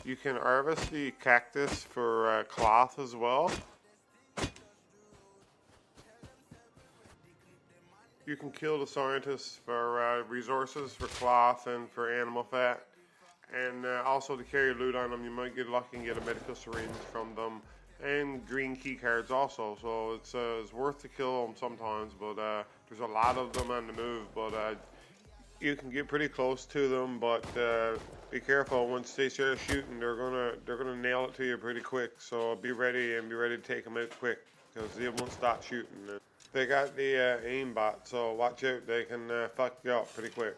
You can harvest the cactus for cloth as well. You can kill the scientists for resources, for cloth, and for animal fat. And also to carry loot on them, you might get lucky and get a medical syringe from them. And green key cards also, so it's worth to kill them sometimes, but there's a lot of them on the move, but you can get pretty close to them, but be careful. Once they start shooting, they're gonna nail it to you pretty quick, so be ready to take them out quick, because they won't stop shooting. They got the aimbot, so watch out, they can fuck you up pretty quick.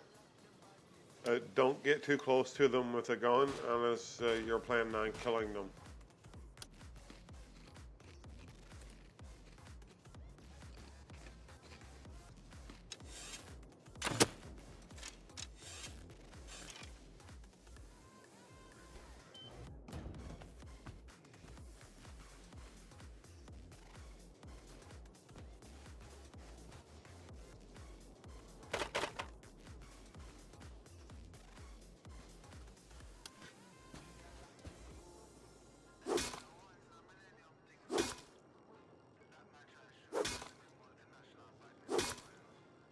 Don't get too close to them with a gun unless you're planning on killing them.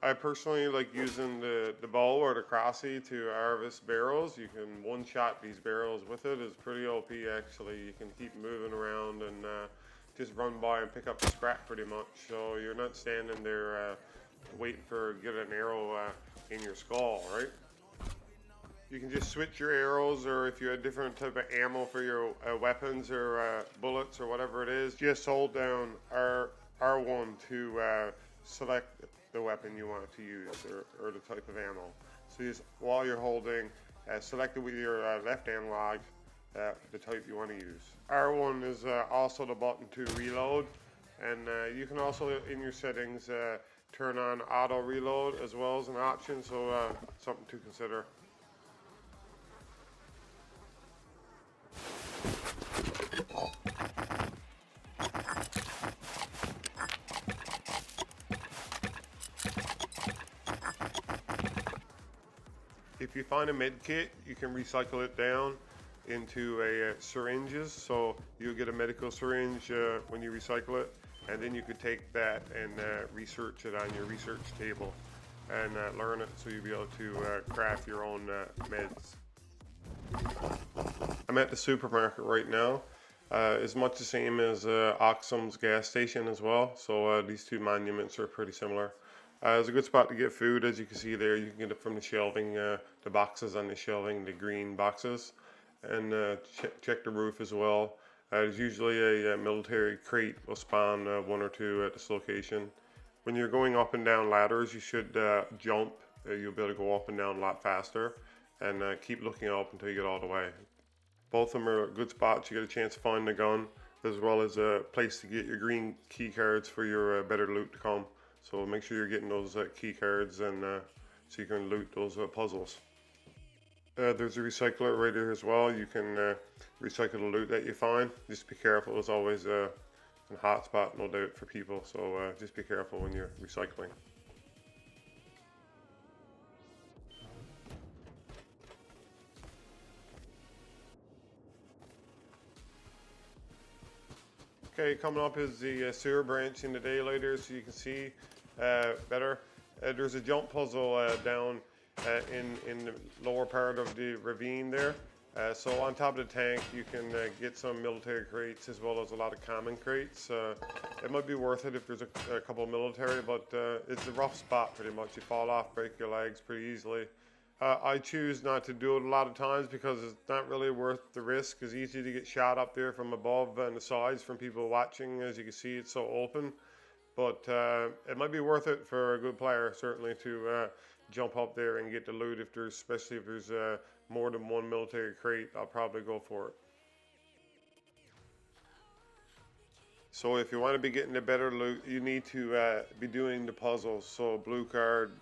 I personally like using the bow or the crossy to harvest barrels. You can one-shot these barrels with it. It's pretty OP actually. You can keep moving around and just run by and pick up the scrap pretty much. So you're not standing there waiting for get an arrow in your skull, right? You can just switch your arrows, or if you have different type of ammo for your weapons or bullets or whatever it is, just hold down R1 to select the weapon you want to use, or the type of ammo. So just while you're holding, select it with your left analog, the type you want to use. R1 is also the button to reload, and you can also in your settings turn on auto reload as well as an option, so something to consider. If you find a med kit, you can recycle it down into a syringes, so you'll get a medical syringe when you recycle it, and then you could take that and research it on your research table and learn it, so you'll be able to craft your own meds. I'm at the supermarket right now. It's much the same as Oxum's gas station as well, so these two monuments are pretty similar. It's a good spot to get food. As you can see there, you can get it from the shelving, the boxes on the shelving, the green boxes, and check the roof as well. There's usually a military crate will spawn one or two at this location. When you're going up and down ladders, you should jump. You'll be able to go up and down a lot faster, and keep looking up until you get all the way. Both of them are good spots. You get a chance to find the gun, as well as a place to get your green key cards for your better loot to come. So make sure you're getting those key cards, and so you can loot those puzzles. There's a recycler right here as well. You can recycle the loot that you find. Just be careful. It's always a hot spot, no doubt, for people. So just be careful when you're recycling. Okay, coming up is the sewer branch in the daylight here, so you can see better. There's a jump puzzle down in the lower part of the ravine there. So on top of the tank, you can get some military crates as well as a lot of common crates. It might be worth it if there's a couple of military, but it's a rough spot pretty much. You fall off, break your legs pretty easily. I choose not to do it a lot of times because it's not really worth the risk. It's easy to get shot up there from above and the sides from people watching. As you can see, it's so open. But it might be worth it for a good player, certainly, to jump up there and get the loot. Especially if there's more than one military crate, I'll probably go for it. So if you want to be getting the better loot, you need to be doing the puzzles. So blue card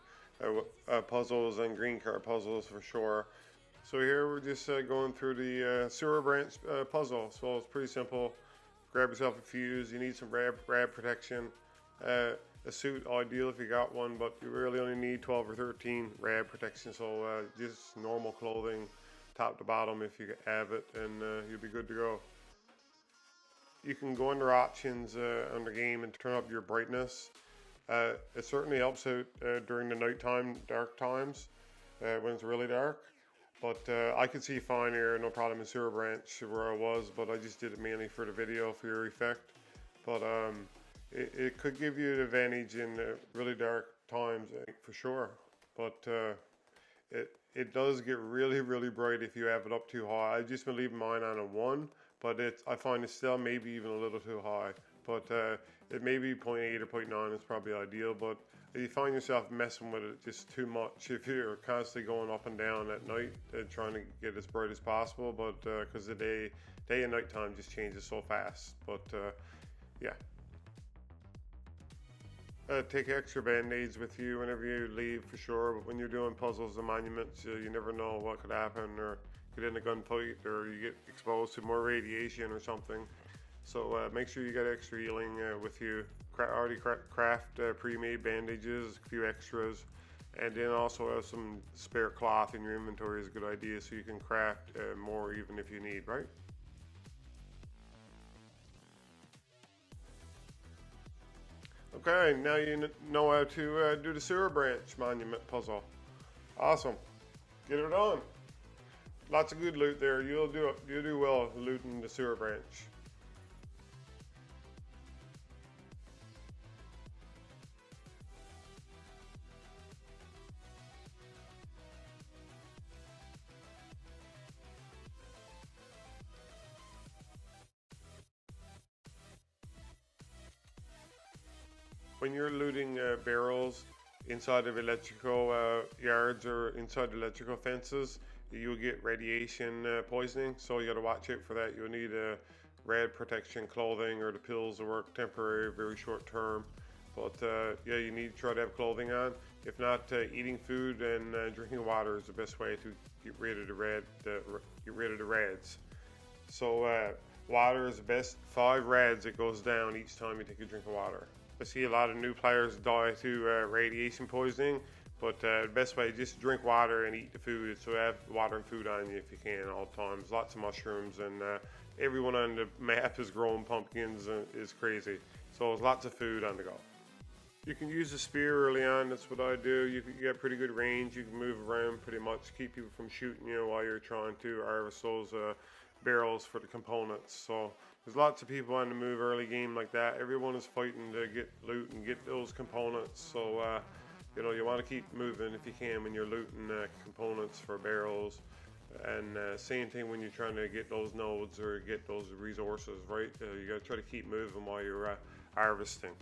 puzzles and green card puzzles for sure. So here we're just going through the sewer branch puzzle. So it's pretty simple. Grab yourself a fuse. You need some rad protection. A suit ideal if you got one, but you really only need 12 or 13 rad protection. So just normal clothing, top to bottom if you have it, and you'll be good to go. You can go under options on the game and turn up your brightness. It certainly helps out during the nighttime, dark times, when it's really dark. But I could see fine here, no problem in Sewer Branch where I was, but I just did it mainly for the video for your effect. But it could give you an advantage in really dark times, for sure. But it does get really bright if you have it up too high. I've just been leaving mine on a 1, but I find it's still maybe even a little too high. But it may be 0.8 or 0.9 is probably ideal, but you find yourself messing with it just too much if you're constantly going up and down at night trying to get as bright as possible, but because the day and night time just changes so fast. But yeah. Take extra band-aids with you whenever you leave, for sure, but when you're doing puzzles and monuments, you never know what could happen, or get in a gunfight, or you get exposed to more radiation or something. So make sure you got extra healing with you. Already craft pre-made bandages, a few extras, and then also have some spare cloth in your inventory is a good idea, so you can craft more even if you need, right? Okay, now you know how to do the Sewer Branch monument puzzle. Awesome. Get it on. Lots of good loot there. You'll do well looting the Sewer Branch. When you're looting barrels inside of electrical yards or inside electrical fences, you'll get radiation poisoning, so you got to watch out for that. You'll need rad protection clothing, or the pills will work temporary, very short term. But yeah, you need to try to have clothing on. If not, eating food and drinking water is the best way to get rid of the rads. So water is the best. 5 rads it goes down each time you take a drink of water. I see a lot of new players die to radiation poisoning, but the best way is just drink water and eat the food. So have water and food on you if you can all the time. There's lots of mushrooms, and everyone on the map is growing pumpkins. Is crazy. So there's lots of food on the go. You can use a spear early on. That's what I do. You get pretty good range. You can move around pretty much, keep people from shooting you while you're trying to harvest those barrels for the components. So there's lots of people on the move early game like that. Everyone is fighting to get loot and get those components. So you know, you want to keep moving if you can when you're looting components for barrels. And same thing when you're trying to get those nodes or get those resources, right? You got to try to keep moving while you're harvesting.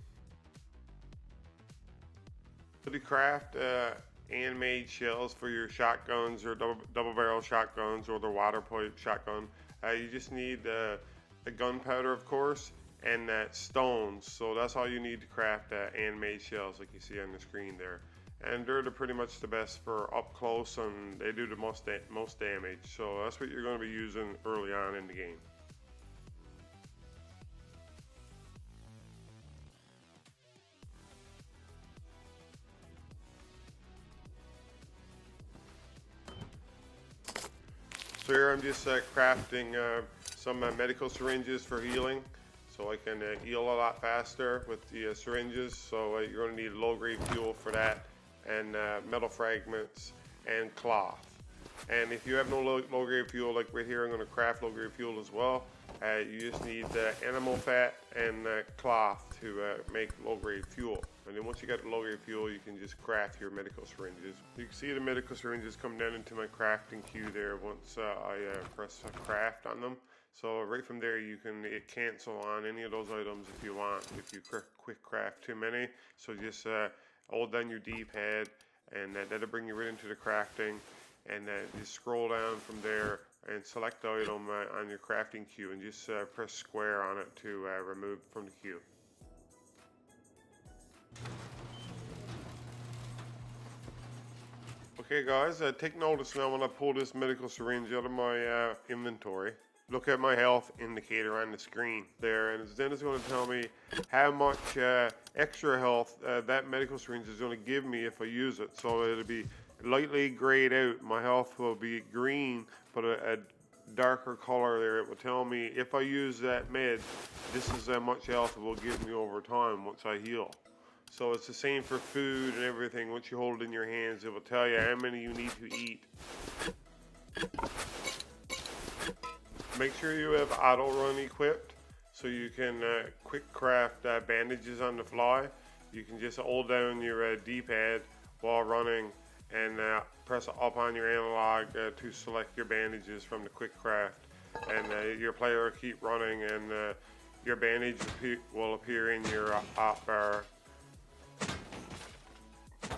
To craft handmade shells for your shotguns or double barrel shotguns or the water pipe shotgun, you just need a gunpowder, of course, and stones. So that's all you need to craft handmade shells, like you see on the screen there. And they're pretty much the best for up close, and they do the most damage. So that's what you're going to be using early on in the game. So here I'm just crafting some medical syringes for healing, so I can heal a lot faster with the syringes. So you're going to need low-grade fuel for that, and metal fragments and cloth. And if you have no low-grade fuel, like right here, I'm going to craft low-grade fuel as well. You just need animal fat and cloth to make low-grade fuel. And then once you got the low-grade fuel, you can just craft your medical syringes. You can see the medical syringes come down into my crafting queue there once I press craft on them. So right from there, you can cancel on any of those items if you want, if you quick craft too many. So just hold down your D-pad, and that'll bring you right into the crafting. And just scroll down from there and select the item on your crafting queue, and just press square on it to remove from the queue. Okay guys, take notice now when I pull this medical syringe out of my inventory. Look at my health indicator on the screen there, and then it's going to tell me how much extra health that medical syringe is going to give me if I use it. So it'll be lightly grayed out, my health will be green, but a darker color there. It will tell me if I use that med, this is how much health it will give me over time once I heal. So it's the same for food and everything. Once you hold it in your hands, it will tell you how many you need to eat. Make sure you have Autorun equipped so you can quick craft bandages on the fly. You can just hold down your D-pad while running and press up on your analog to select your bandages from the quick craft. And your player will keep running, and your bandage will appear in your op bar.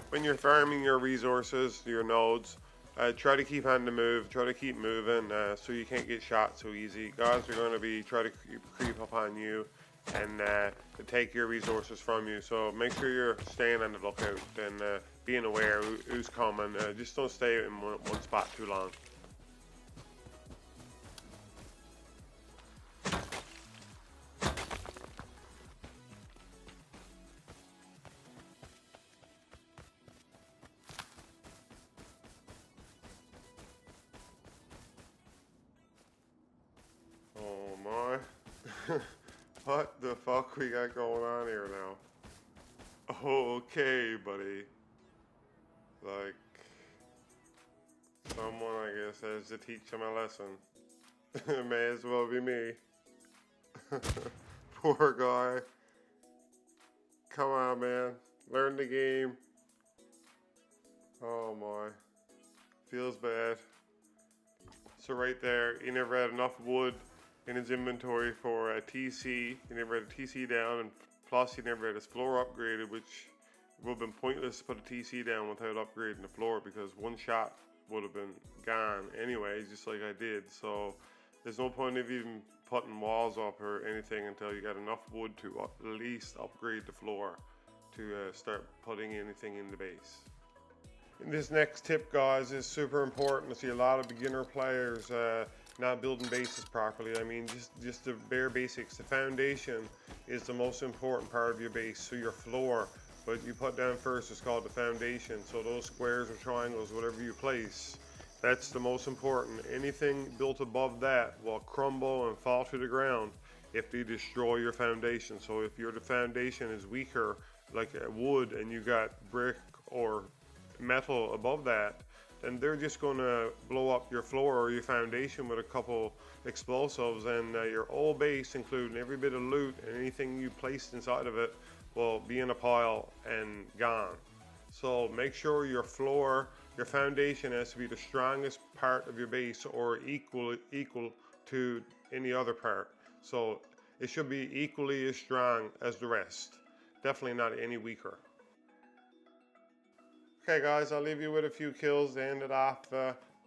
When you're farming your resources, your nodes, try to keep on the move, try to keep moving so you can't get shot so easy. Guys are going to be trying to creep up on you and to take your resources from you. So make sure you're staying on the lookout and being aware who's coming. Just don't stay in one spot too long. Oh my. What the fuck we got going on here now? Okay, buddy. Like, someone I guess has to teach him a lesson. May as well be me. Poor guy. Come on, man. Learn the game. Oh my. Feels bad. So right there, he never had enough wood in his inventory for a TC. He never had a TC down, and plus he never had his floor upgraded, which would have been pointless to put a TC down without upgrading the floor, because one shot would have been gone anyway, just like I did. So there's no point of even putting walls up or anything until you got enough wood to at least upgrade the floor to start putting anything in the base. And this next tip, guys, is super important. I see a lot of beginner players not building bases properly. I mean, just the bare basics. The foundation is the most important part of your base. So your floor, what you put down first is called the foundation. So those squares or triangles, whatever you place, that's the most important. Anything built above that will crumble and fall to the ground if they destroy your foundation. So if your foundation is weaker, like wood, and you got brick or metal above that, then they're just going to blow up your floor or your foundation with a couple explosives, and your whole base, including every bit of loot and anything you placed inside of it, will be in a pile and gone. So make sure your floor, your foundation, has to be the strongest part of your base, or equal to any other part. So it should be equally as strong as the rest, definitely not any weaker. Okay guys, I'll leave you with a few kills to end it off.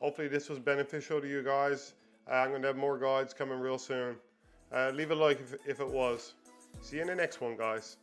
Hopefully this was beneficial to you guys. I'm going to have more guides coming real soon. Leave a like if it was. See you in the next one, guys.